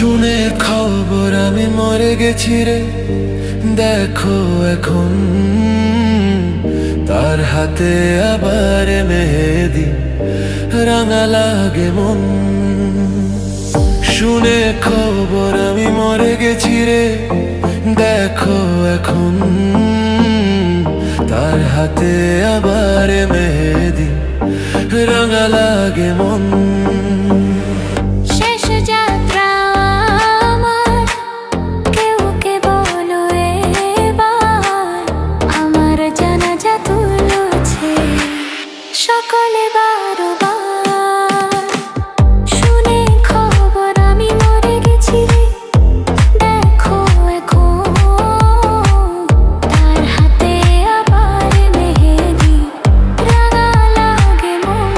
শুনে খবর আমি মরে গেছি রে, দেখো এখন তার হাতে আবার মেহেদি, রাঙা লাগে মন। শুনে খবর আমি মরে গেছি রে, দেখো এখন তার হাতে আবার মেহেদি, রাঙা লাগে মন। সকলে বারবার শুনে খবর আমি মরে গেছি রে, দেখো এখন তার হাতে আবার মেহেদি, রাঙা লাগে মন।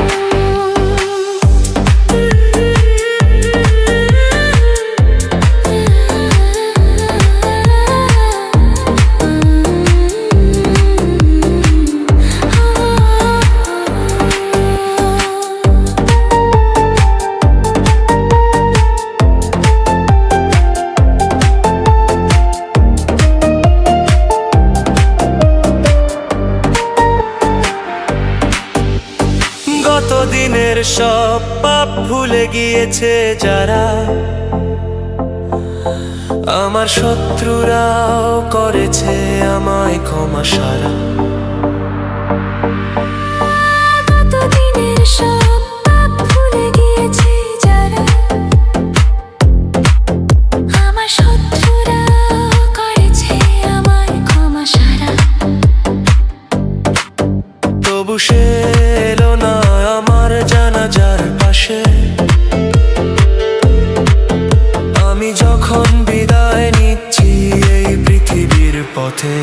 গতদিনের সব পাপ ভুলে গিয়েছে যারা, আমার শত্রুরাও করেছে আমায় ক্ষমা সারা। গতদিনের সব পাপ ভুলে গিয়েছে যারা, আমার শত্রুরাও করেছে আমায় ক্ষমা সারা। তবু সে এলো না আমার জানাজার পাশে, আমি যখন বিদায় নিচ্ছি এই পৃথিবীর পথে।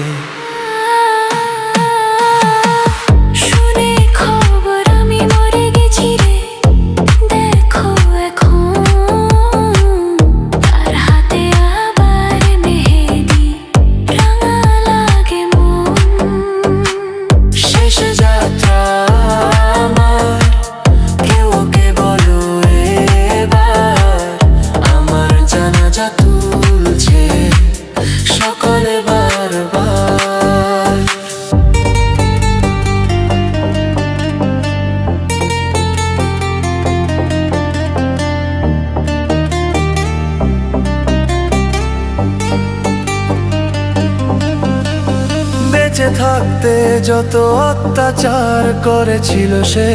শুনে খবর আমি মরে গেছি রে, দেখো এখন তার হাতে আবার মেহেদি, রাঙা লাগে মন। শেষ যাত্রা আমার, কেউ ওকে বলো এবার, আমার জানাজা তুলছে সকলে বারবার। বেঁচে থাকতে যত অত্যাচার করেছিল সে,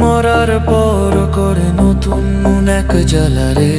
মরার পর করে নতুন এক জ্বালারে।